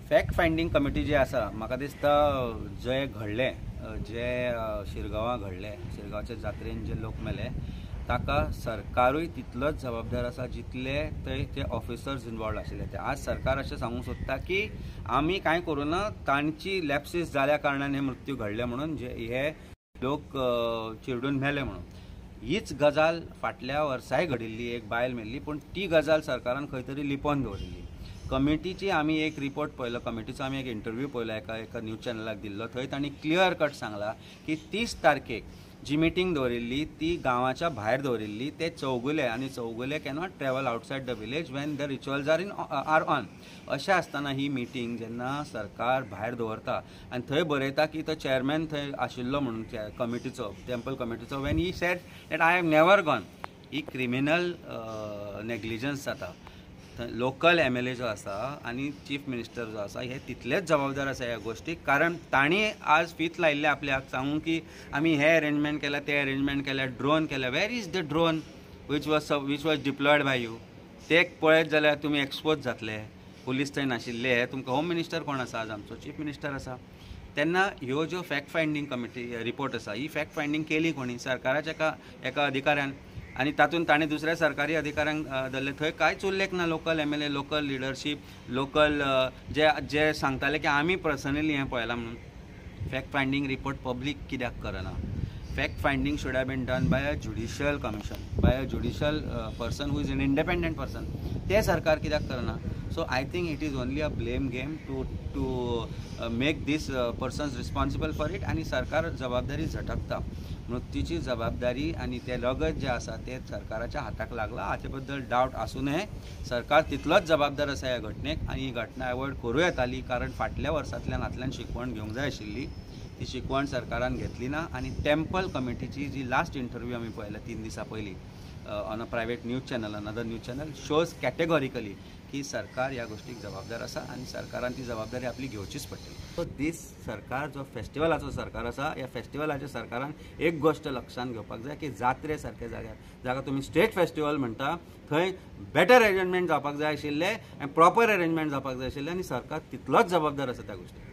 Fact finding committee जी आसा म्हाका दिसता जे घडलें जे शिरगांवां घडलें शिरगांवच्या जात्रेन जे लोक मेले ताका सरकारूय तितलोच जबाबदार आसा जितले थंय ते ऑफिसर्स इन्वॉल्व आशिल्ले ते। आज सरकार अशें सांगूंक सोदता की आमी कांय करूना, तांची लॅप्सीस जाल्या कारणान हे मृत्यू घडले म्हणून जे हे लोक चिरडून मेले म्हणून। हीच गजाल फाटल्या वर्साय घडिल्ली, एक बायल मेल्ली, पूण ती गजाल सरकारान खंय तरी लिपोवन दवरिल्ली। कमिटीची आमी एक रिपोर्ट पळयलो, कमिटीचो आमी एक इंटरव्यू पळयलो एका न्यूज चॅनलाक दिल्लो। थंय तांणी क्लियर कट सांगला की 30 तारखेक जी मिटींग दवरिल्ली ती गांवाच्या भायर दवरिल्ली, ते चौगुले आनी Chowgule cannot travel outside the village when the rituals are on. अशें आसतना ही मिटींग जेन्ना सरकार भायर दवरता आनी थंय बरयता की तो चेअरमॅन थंय आशिल्लो म्हणून कमिटीचो, टेम्पल कमिटीचो, when he said that I have never gone, ही क्रिमिनल नेग्लिजन्स जाता। लोकल MLA जो आसा आनी चीफ मिनिस्टर जो आसा हे तितलेच जबाबदार आसा ह्या गोष्टीक, कारण तांणी आज फीत लायिल्ले आपल्याक सांगून की आमी हे अरेंजमेंट केल्या, ते अरेंजमेंट केल्या, ड्रोन केल्या। Where is the drone which was deployed by you? ते पळयत जाल्यार तुमी एक्सपोज जातले। पुलीस थंय नाशिल्ले, तुमकां होम मिनिस्टर कोण आसा? आज आमचो चीफ मिनिस्टर आसा। तेन्ना ह्यो ज्यो फॅक्ट फायंडींग कमिटी रिपोर्ट आसा ही फॅक्ट फायंडींग केली कोणी? सरकाराच्या एका अधिकाऱ्यान, आनी तातूंत ताणें दुसऱ्या सरकारी अधिकाऱ्यांक धरले। थंय कांयच उल्लेख ना local MLA, local leadership, local जे सांगताले की आमी पर्सनली हें पळयलां म्हणून। फॅक्ट फायंडींग रिपोर्ट पब्लीक कित्याक करना? Fact finding should have been done by a judicial commission, by a judicial person who is an independent person. ते सरकार कित्याक करना? So I think it is only a blame game to make these persons responsible for it, आनी सरकार जबाबदारी झटकता। मृत्यूची जबाबदारी आनी ते लगत जे आसा ते सरकाराच्या हाताक लागला, हाचे बद्दल डावट आसूं नये। सरकार तितलोच जबाबदार आसा ह्या घटनेक, आनी ही घटना एवॉयड करूं येताली, कारण फाटल्या वर्सांतल्यान हातूंतल्यान शिकवण घेवंक जाय आशिल्ली। ती शिकवण सरकारान घेतली ना। आनी टेम्पल कमिटीची जी लास्ट इंटरव्यू आमी पळयला 3 दिसां पयलीं on a private news channel, another news channel, shows categorically की सरकार ह्या गोष्टीक जबाबदार आसा आनी सरकारान ती जबाबदारी आपली घेवचीच पडटली। सो दीस सरकार जो फेस्टिवलाचो सरकार आसा, ह्या फेस्टिवलाच्या सरकारान एक गोष्ट लक्षात घेवपाक जाय की जात्रे सारक्या जाग्यार, जाका तुमी स्टेट फेस्टिवल म्हणटा, थंय बेटर अरेंजमेंट जावपाक जाय आशिल्ले आनी प्रॉपर अरेंजमेंट जावपाक जाय आशिल्ले, आनी सरकार तितलोच जबाबदार आसा त्या गोष्टीक।